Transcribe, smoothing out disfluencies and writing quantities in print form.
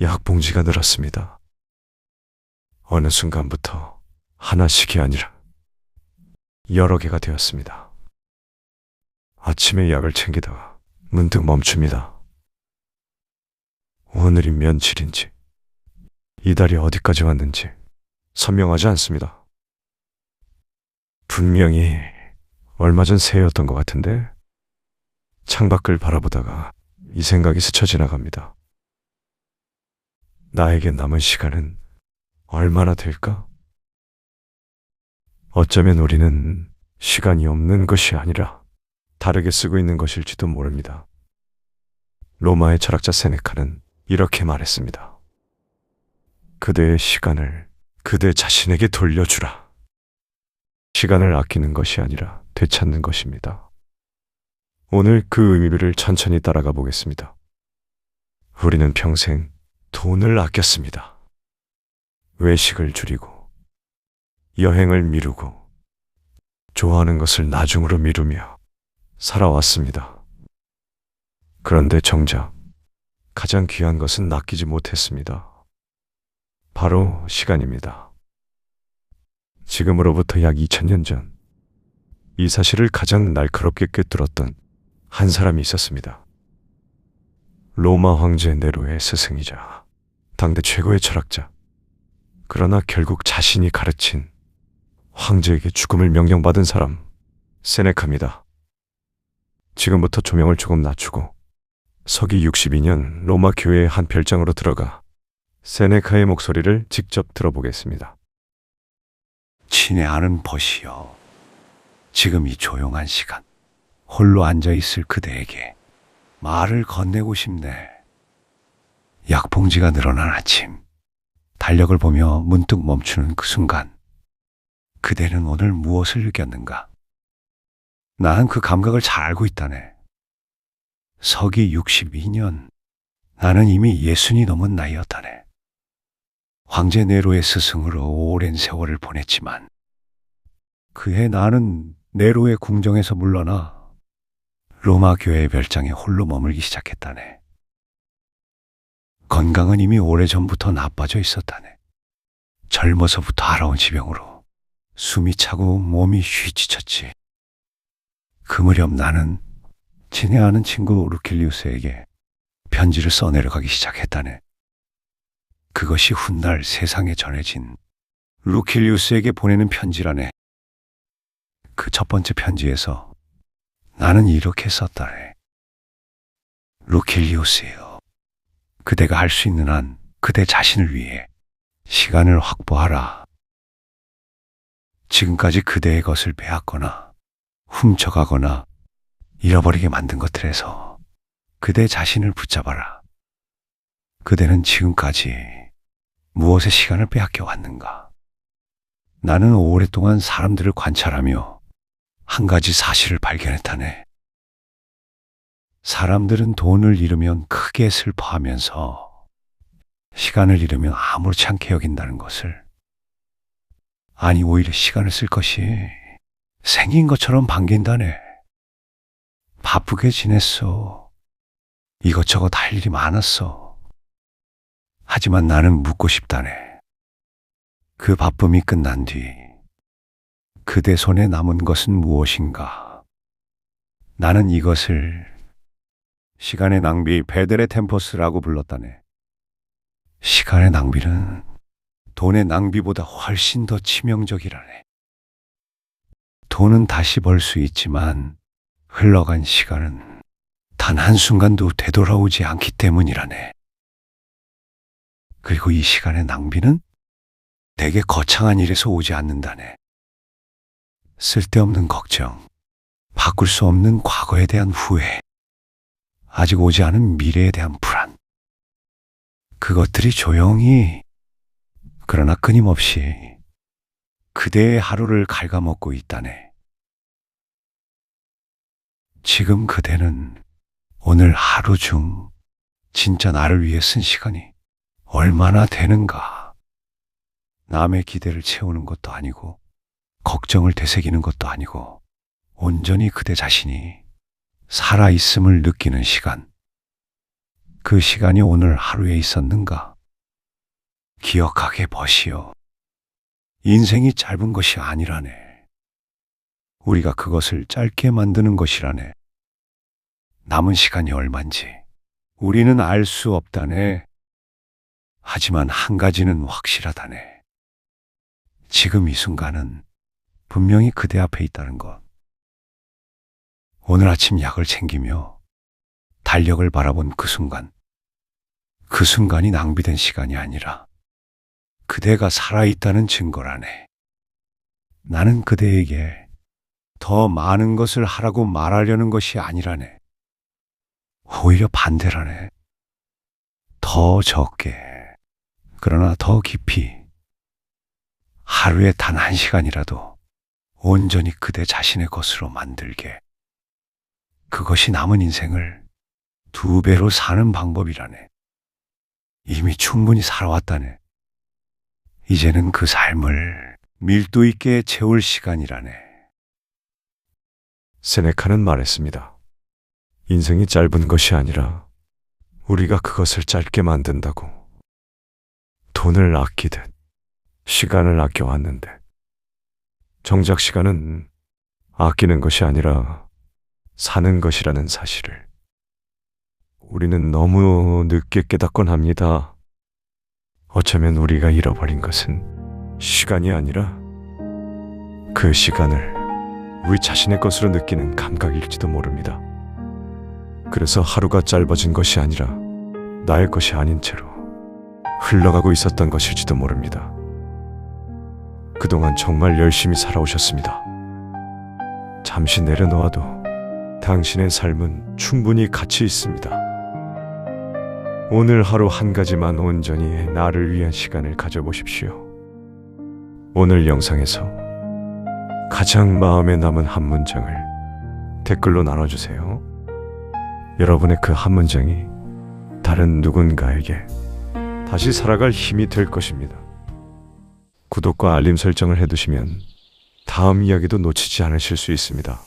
약봉지가 늘었습니다. 어느 순간부터 하나씩이 아니라 여러 개가 되었습니다. 아침에 약을 챙기다가 문득 멈춥니다. 오늘이 며칠인지, 이달이 어디까지 왔는지 선명하지 않습니다. 분명히 얼마 전 새해였던 것 같은데 창밖을 바라보다가 이 생각이 스쳐 지나갑니다. 나에게 남은 시간은 얼마나 될까? 어쩌면 우리는 시간이 없는 것이 아니라 다르게 쓰고 있는 것일지도 모릅니다. 로마의 철학자 세네카는 이렇게 말했습니다. 그대의 시간을 그대 자신에게 돌려주라. 시간을 아끼는 것이 아니라 되찾는 것입니다. 오늘 그 의미를 천천히 따라가 보겠습니다. 우리는 평생 돈을 아꼈습니다. 외식을 줄이고, 여행을 미루고, 좋아하는 것을 나중으로 미루며 살아왔습니다. 그런데 정작 가장 귀한 것은 아끼지 못했습니다. 바로 시간입니다. 지금으로부터 약 2000년 전, 이 사실을 가장 날카롭게 꿰뚫었던 한 사람이 있었습니다. 로마 황제 네로의 스승이자 당대 최고의 철학자, 그러나 결국 자신이 가르친 황제에게 죽음을 명령받은 사람, 세네카입니다. 지금부터 조명을 조금 낮추고 서기 62년 로마 교회의 한 별장으로 들어가 세네카의 목소리를 직접 들어보겠습니다. 친애하는 벗이여, 지금 이 조용한 시간 홀로 앉아있을 그대에게 말을 건네고 싶네. 약봉지가 늘어난 아침, 달력을 보며 문득 멈추는 그 순간, 그대는 오늘 무엇을 느꼈는가? 나는 그 감각을 잘 알고 있다네. 서기 62년, 나는 이미 60이 넘은 나이였다네. 황제 네로의 스승으로 오랜 세월을 보냈지만 그해 나는 네로의 궁정에서 물러나 로마 교회의 별장에 홀로 머물기 시작했다네. 건강은 이미 오래전부터 나빠져 있었다네. 젊어서부터 알아온 지병으로 숨이 차고 몸이 휘지쳤지. 그 무렵 나는 친애하는 친구 루킬리우스에게 편지를 써내려가기 시작했다네. 그것이 훗날 세상에 전해진 루킬리우스에게 보내는 편지라네. 그 첫 번째 편지에서 나는 이렇게 썼다네. 루킬리우스여, 그대가 할 수 있는 한 그대 자신을 위해 시간을 확보하라. 지금까지 그대의 것을 빼앗거나 훔쳐가거나 잃어버리게 만든 것들에서 그대 자신을 붙잡아라. 그대는 지금까지 무엇에 시간을 빼앗겨 왔는가? 나는 오랫동안 사람들을 관찰하며 한 가지 사실을 발견했다네. 사람들은 돈을 잃으면 크게 슬퍼하면서 시간을 잃으면 아무렇지 않게 여긴다는 것을. 아니, 오히려 시간을 쓸 것이 생긴 것처럼 반긴다네. 바쁘게 지냈어. 이것저것 할 일이 많았어. 하지만 나는 묻고 싶다네. 그 바쁨이 끝난 뒤 그대 손에 남은 것은 무엇인가? 나는 이것을 시간의 낭비, 베델의 템포스라고 불렀다네. 시간의 낭비는 돈의 낭비보다 훨씬 더 치명적이라네. 돈은 다시 벌 수 있지만 흘러간 시간은 단 한순간도 되돌아오지 않기 때문이라네. 그리고 이 시간의 낭비는 대개 거창한 일에서 오지 않는다네. 쓸데없는 걱정, 바꿀 수 없는 과거에 대한 후회, 아직 오지 않은 미래에 대한 불안. 그것들이 조용히, 그러나 끊임없이 그대의 하루를 갉아먹고 있다네. 지금 그대는 오늘 하루 중 진짜 나를 위해 쓴 시간이 얼마나 되는가? 남의 기대를 채우는 것도 아니고 걱정을 되새기는 것도 아니고 온전히 그대 자신이 살아있음을 느끼는 시간. 그 시간이 오늘 하루에 있었는가? 기억하게 버시오. 인생이 짧은 것이 아니라네. 우리가 그것을 짧게 만드는 것이라네. 남은 시간이 얼만지 우리는 알 수 없다네. 하지만 한 가지는 확실하다네. 지금 이 순간은 분명히 그대 앞에 있다는 것. 오늘 아침 약을 챙기며 달력을 바라본 그 순간, 그 순간이 낭비된 시간이 아니라 그대가 살아있다는 증거라네. 나는 그대에게 더 많은 것을 하라고 말하려는 것이 아니라네. 오히려 반대라네. 더 적게, 그러나 더 깊이, 하루에 단 1시간이라도 온전히 그대 자신의 것으로 만들게. 그것이 남은 인생을 2배로 사는 방법이라네. 이미 충분히 살아왔다네. 이제는 그 삶을 밀도 있게 채울 시간이라네. 세네카는 말했습니다. 인생이 짧은 것이 아니라 우리가 그것을 짧게 만든다고. 돈을 아끼듯 시간을 아껴왔는데 정작 시간은 아끼는 것이 아니라 사는 것이라는 사실을 우리는 너무 늦게 깨닫곤 합니다. 어쩌면 우리가 잃어버린 것은 시간이 아니라 그 시간을 우리 자신의 것으로 느끼는 감각일지도 모릅니다. 그래서 하루가 짧아진 것이 아니라 나의 것이 아닌 채로 흘러가고 있었던 것일지도 모릅니다. 그동안 정말 열심히 살아오셨습니다. 잠시 내려놓아도 당신의 삶은 충분히 가치 있습니다. 오늘 하루 한 가지만 온전히 나를 위한 시간을 가져보십시오. 오늘 영상에서 가장 마음에 남은 한 문장을 댓글로 나눠주세요. 여러분의 그 한 문장이 다른 누군가에게 다시 살아갈 힘이 될 것입니다. 구독과 알림 설정을 해두시면 다음 이야기도 놓치지 않으실 수 있습니다.